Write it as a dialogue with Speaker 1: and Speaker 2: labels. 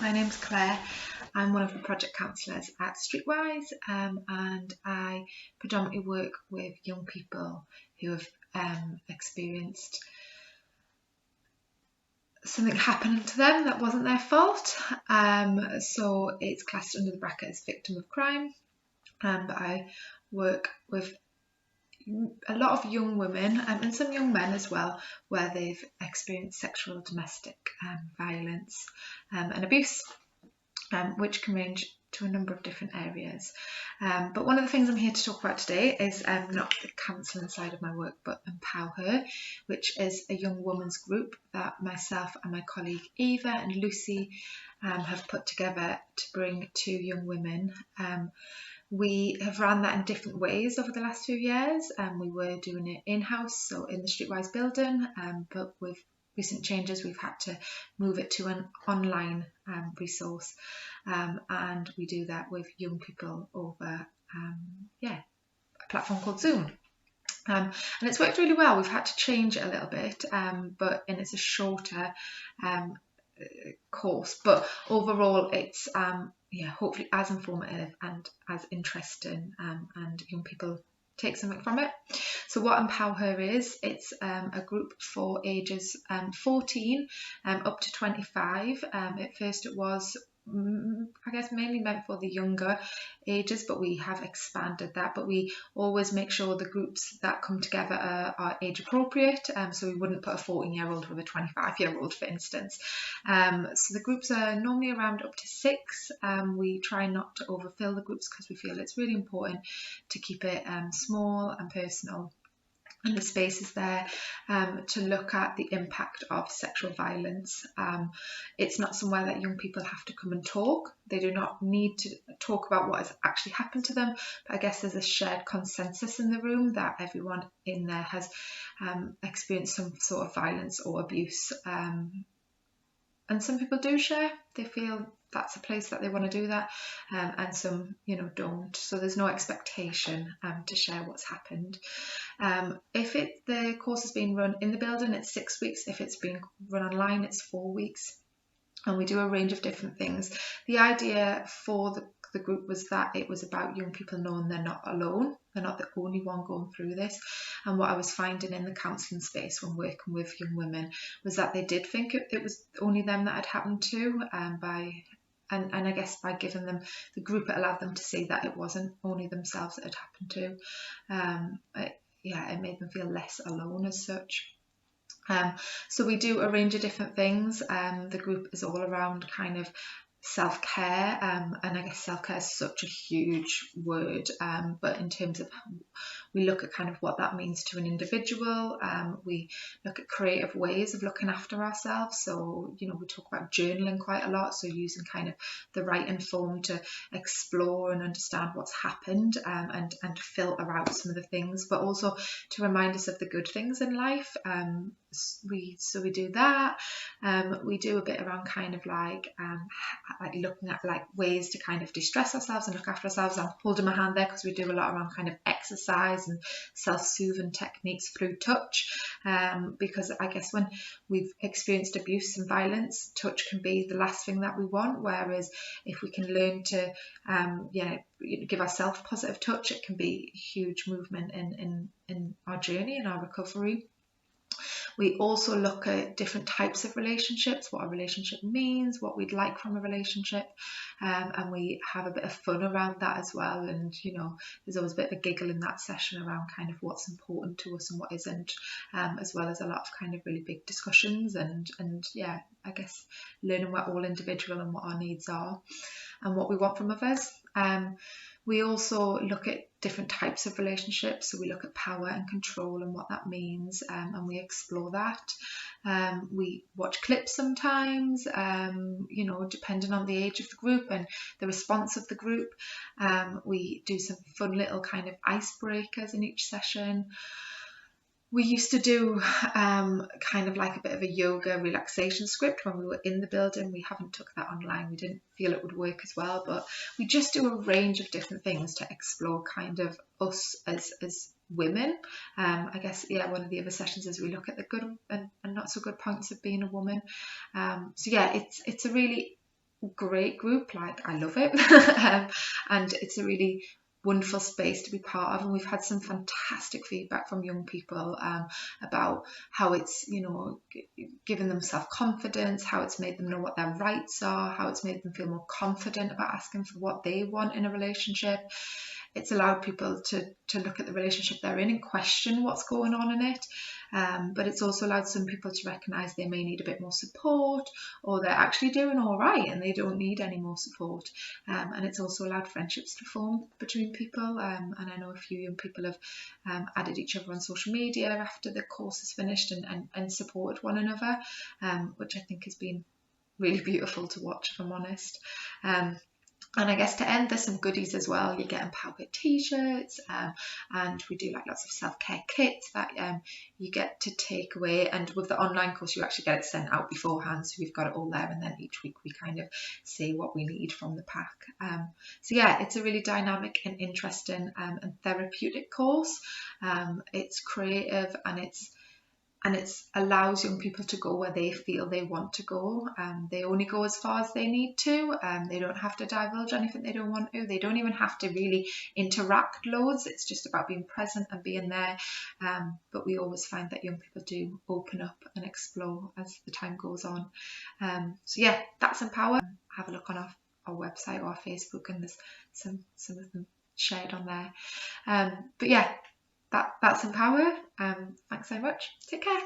Speaker 1: My name's Claire. I'm one of the project counsellors at Streetwise, and I predominantly work with young people who have experienced something happening to them that wasn't their fault. So it's classed under the bracket as victim of crime. But I work with a lot of young women and some young men as well, where they've experienced sexual domestic violence and abuse, which can range to a number of different areas. But one of the things I'm here to talk about today is not the counselling side of my work, but EmpowHER, which is a young women's group that myself and my colleague Eva and Lucy have put together to bring to young women. We have ran that in different ways over the last few years. We were doing it in-house, so in the Streetwise building, but with recent changes we've had to move it to an online resource, and we do that with young people over a platform called Zoom. And it's worked really well. We've had to change it a little bit, and it's a shorter course, but overall it's hopefully as informative and as interesting, and young people take something from it. So what EmpowHER is, it's a group for ages 14 up to 25. At first it was I guess mainly meant for the younger ages, but we have expanded that. But we always make sure the groups that come together are age appropriate, so we wouldn't put a 14-year-old with a 25-year-old, for instance. So the groups are normally around up to 6. We try not to overfill the groups because we feel it's really important to keep it small and personal. And the space is there to look at the impact of sexual violence. It's not somewhere that young people have to come and talk. They do not need to talk about what has actually happened to them. But I guess there's a shared consensus in the room that everyone in there has experienced some sort of violence or abuse. And some people do share. They feel that's a place that they want to do that, and some don't, so there's no expectation to share what's happened. If the course has been run in the building, it's 6 weeks. If it's been run online, it's 4 weeks, and we do a range of different things. The idea for the group was that it was about young people knowing they're not alone, they're not the only one going through this. And what I was finding in the counselling space when working with young women was that they did think it was only them that had happened to, and I guess by giving them the group, it allowed them to see that it wasn't only themselves that it happened to. It made them feel less alone as such. So we do a range of different things. The group is all around kind of self-care, and I guess self-care is such a huge word, but in terms of, we look at kind of what that means to an individual. We look at creative ways of looking after ourselves. So we talk about journaling quite a lot, so using kind of the writing form to explore and understand what's happened, and to filter out some of the things, but also to remind us of the good things in life. We do that. We do a bit around kind of like looking at like ways to kind of distress ourselves and look after ourselves. I'm holding my hand there because we do a lot around kind of exercise and self-soothing techniques through touch, because I guess when we've experienced abuse and violence, touch can be the last thing that we want, whereas if we can learn to give ourselves positive touch, it can be a huge movement in our journey, in our recovery. We also look at different types of relationships, what a relationship means, what we'd like from a relationship, and we have a bit of fun around that as well. And there's always a bit of a giggle in that session around kind of what's important to us and what isn't, as well as a lot of kind of really big discussions and I guess learning we're all individual and what our needs are and what we want from others. We also look at different types of relationships. So we look at power and control and what that means, and we explore that. We watch clips sometimes, depending on the age of the group and the response of the group. We do some fun little kind of icebreakers in each session. We used to do kind of like a bit of a yoga relaxation script when we were in the building. We haven't took that online. We didn't feel it would work as well, but we just do a range of different things to explore kind of us as women. I guess, one of the other sessions is we look at the good and not so good points of being a woman. It's a really great group, like I love it. And it's a really wonderful space to be part of, and we've had some fantastic feedback from young people about how it's, you know, given them self-confidence, how it's made them know what their rights are, how it's made them feel more confident about asking for what they want in a relationship. It's allowed people to look at the relationship they're in and question what's going on in it. But it's also allowed some people to recognise they may need a bit more support, or they're actually doing all right and they don't need any more support. And it's also allowed friendships to form between people. And I know a few young people have added each other on social media after the course is finished and supported one another, which I think has been really beautiful to watch, if I'm honest. And I guess to end, there's some goodies as well. You get EmpowHER t-shirts, and we do like lots of self-care kits that you get to take away. And with the online course, you actually get it sent out beforehand, so we've got it all there. And then each week we kind of say what we need from the pack. So yeah, it's a really dynamic and interesting and therapeutic course. It's creative, and it allows young people to go where they feel they want to go. They only go as far as they need to. They don't have to divulge anything they don't want to. They don't even have to really interact loads. It's just about being present and being there. But we always find that young people do open up and explore as the time goes on. So yeah, that's EmpowHER. Have a look on our website or our Facebook, and there's some of them shared on there. But yeah, that's EmpowHER. Thanks so much. Take care.